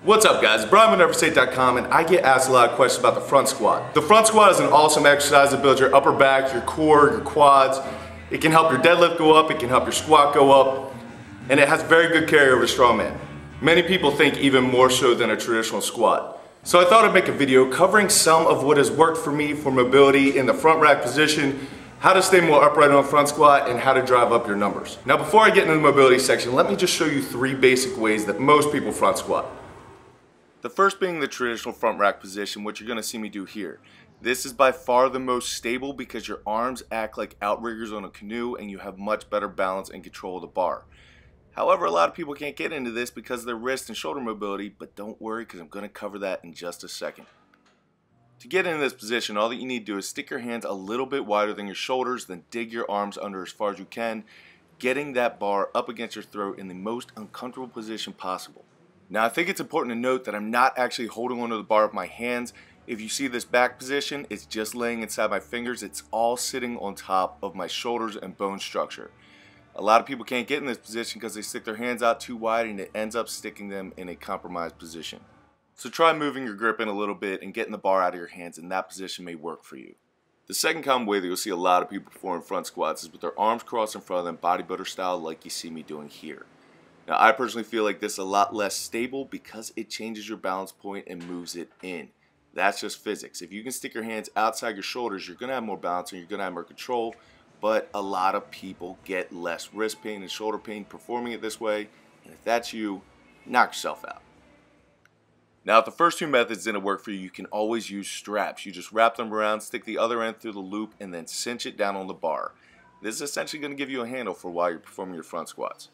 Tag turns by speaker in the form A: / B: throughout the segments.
A: What's up guys, Brian with Oneset.com, and I get asked a lot of questions about the front squat. The front squat is an awesome exercise to build your upper back, your core, your quads. It can help your deadlift go up, it can help your squat go up, and it has very good carryover to strongman. Many people think even more so than a traditional squat. So I thought I'd make a video covering some of what has worked for me for mobility in the front rack position, how to stay more upright on a front squat, and how to drive up your numbers. Now before I get into the mobility section, let me just show you 3 basic ways that most people front squat. The first being the traditional front rack position, which you're going to see me do here. This is by far the most stable because your arms act like outriggers on a canoe and you have much better balance and control of the bar. However, a lot of people can't get into this because of their wrist and shoulder mobility, but don't worry because I'm going to cover that in just a second. To get into this position, all that you need to do is stick your hands a little bit wider than your shoulders, then dig your arms under as far as you can, getting that bar up against your throat in the most uncomfortable position possible. Now I think it's important to note that I'm not actually holding onto the bar with my hands. If you see this back position, it's just laying inside my fingers. It's all sitting on top of my shoulders and bone structure. A lot of people can't get in this position because they stick their hands out too wide and it ends up sticking them in a compromised position. So try moving your grip in a little bit and getting the bar out of your hands, and that position may work for you. The second common way that you'll see a lot of people perform front squats is with their arms crossed in front of them, bodybuilder style, like you see me doing here. Now I personally feel like this is a lot less stable because it changes your balance point and moves it in. That's just physics. If you can stick your hands outside your shoulders, you're going to have more balance and you're going to have more control, but a lot of people get less wrist pain and shoulder pain performing it this way, and if that's you, knock yourself out. Now if the first 2 methods didn't work for you, you can always use straps. You just wrap them around, stick the other end through the loop, and then cinch it down on the bar. This is essentially going to give you a handle for while you're performing your front squats.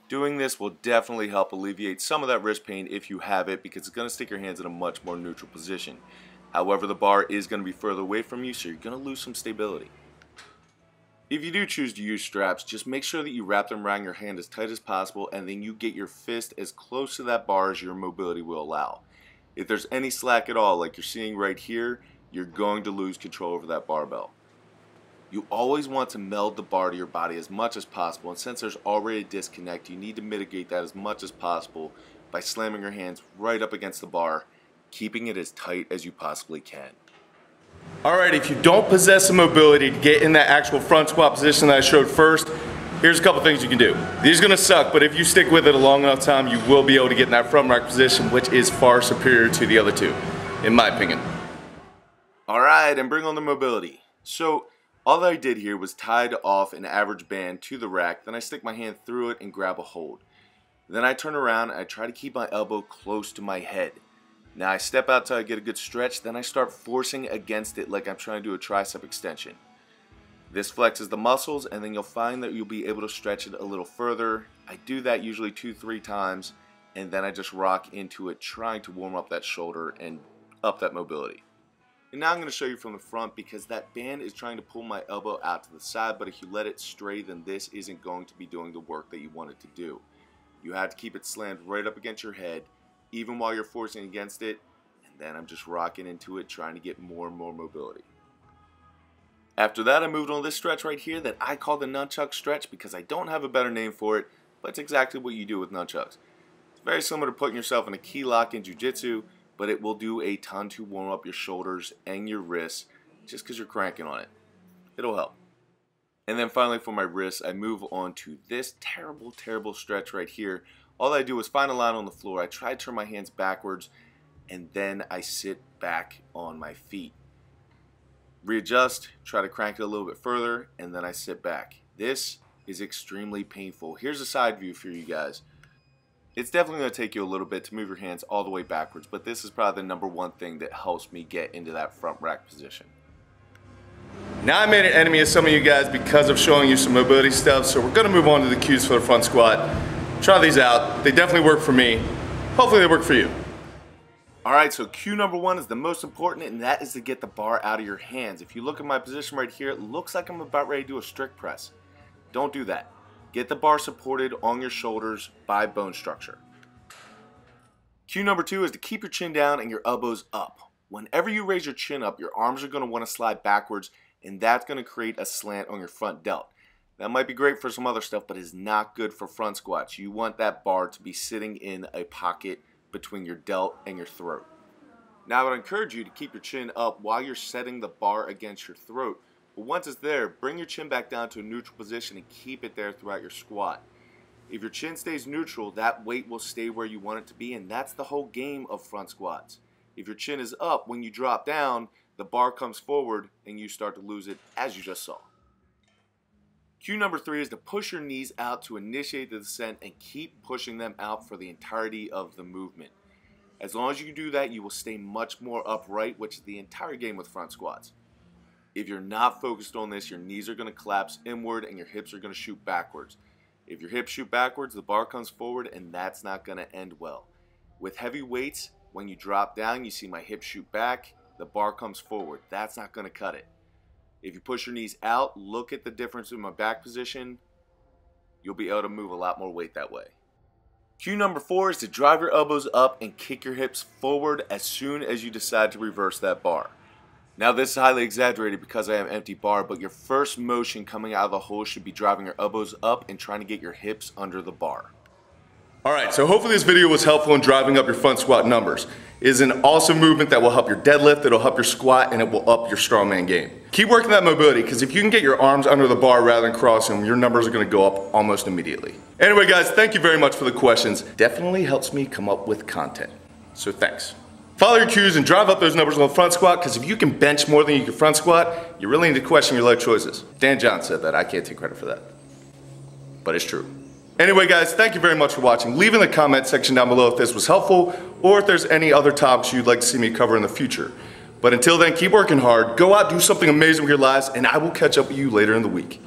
A: Doing this will definitely help alleviate some of that wrist pain if you have it, because it's going to stick your hands in a much more neutral position. However, the bar is going to be further away from you, so you're going to lose some stability. If you do choose to use straps, just make sure that you wrap them around your hand as tight as possible, and then you get your fist as close to that bar as your mobility will allow. If there's any slack at all, like you're seeing right here, you're going to lose control over that barbell. You always want to meld the bar to your body as much as possible, and since there's already a disconnect, you need to mitigate that as much as possible by slamming your hands right up against the bar, keeping it as tight as you possibly can. Alright, if you don't possess the mobility to get in that actual front squat position that I showed first, here's a couple things you can do. These are going to suck, but if you stick with it a long enough time, you will be able to get in that front rack position, which is far superior to the other 2, in my opinion. Alright, and bring on the mobility. So, all that I did here was tied off an average band to the rack, then I stick my hand through it and grab a hold. Then I turn around and I try to keep my elbow close to my head. Now I step out till I get a good stretch, then I start forcing against it like I'm trying to do a tricep extension. This flexes the muscles, and then you'll find that you'll be able to stretch it a little further. I do that usually 2-3 times, and then I just rock into it trying to warm up that shoulder and up that mobility. And now I'm going to show you from the front, because that band is trying to pull my elbow out to the side, but if you let it stray, then this isn't going to be doing the work that you want it to do. You have to keep it slammed right up against your head, even while you're forcing against it, and then I'm just rocking into it, trying to get more and more mobility. After that, I moved on this stretch right here that I call the nunchuck stretch because I don't have a better name for it, but it's exactly what you do with nunchucks. It's very similar to putting yourself in a key lock in jiu-jitsu, but it will do a ton to warm up your shoulders and your wrists just because you're cranking on it. It'll help. And then finally for my wrists, I move on to this terrible stretch right here. All I do is find a line on the floor, I try to turn my hands backwards, and then I sit back on my feet. Readjust, try to crank it a little bit further, and then I sit back. This is extremely painful. Here's a side view for you guys. It's definitely going to take you a little bit to move your hands all the way backwards, but this is probably the #1 thing that helps me get into that front rack position. Now I made an enemy of some of you guys because of showing you some mobility stuff, so we're going to move on to the cues for the front squat. Try these out. They definitely work for me. Hopefully they work for you. Alright, so cue #1 is the most important, and that is to get the bar out of your hands. If you look at my position right here, it looks like I'm about ready to do a strict press. Don't do that. Get the bar supported on your shoulders by bone structure. Cue #2 is to keep your chin down and your elbows up. Whenever you raise your chin up, your arms are going to want to slide backwards, and that's going to create a slant on your front delt. That might be great for some other stuff, but is not good for front squats. You want that bar to be sitting in a pocket between your delt and your throat. Now I would encourage you to keep your chin up while you're setting the bar against your throat, but once it's there, bring your chin back down to a neutral position and keep it there throughout your squat. If your chin stays neutral, that weight will stay where you want it to be, and that's the whole game of front squats. If your chin is up, when you drop down, the bar comes forward and you start to lose it, as you just saw. Cue number 3 is to push your knees out to initiate the descent and keep pushing them out for the entirety of the movement. As long as you do that, you will stay much more upright, which is the entire game with front squats. If you're not focused on this, your knees are going to collapse inward and your hips are going to shoot backwards. If your hips shoot backwards, the bar comes forward, and that's not going to end well. With heavy weights, when you drop down, you see my hips shoot back, the bar comes forward. That's not going to cut it. If you push your knees out, look at the difference in my back position. You'll be able to move a lot more weight that way. Cue number 4 is to drive your elbows up and kick your hips forward as soon as you decide to reverse that bar. Now this is highly exaggerated because I have empty bar, but your first motion coming out of the hole should be driving your elbows up and trying to get your hips under the bar. Alright, so hopefully this video was helpful in driving up your front squat numbers. It is an awesome movement that will help your deadlift, it'll help your squat, and it will up your strongman game. Keep working that mobility, because if you can get your arms under the bar rather than cross them, your numbers are going to go up almost immediately. Anyway guys, thank you very much for the questions. Definitely helps me come up with content. So thanks. Follow your cues and drive up those numbers on the front squat, because if you can bench more than you can front squat, you really need to question your leg choices. Dan John said that, I can't take credit for that. But it's true. Anyway guys, thank you very much for watching. Leave in the comment section down below if this was helpful, or if there's any other topics you'd like to see me cover in the future. But until then, keep working hard, go out, do something amazing with your lives, and I will catch up with you later in the week.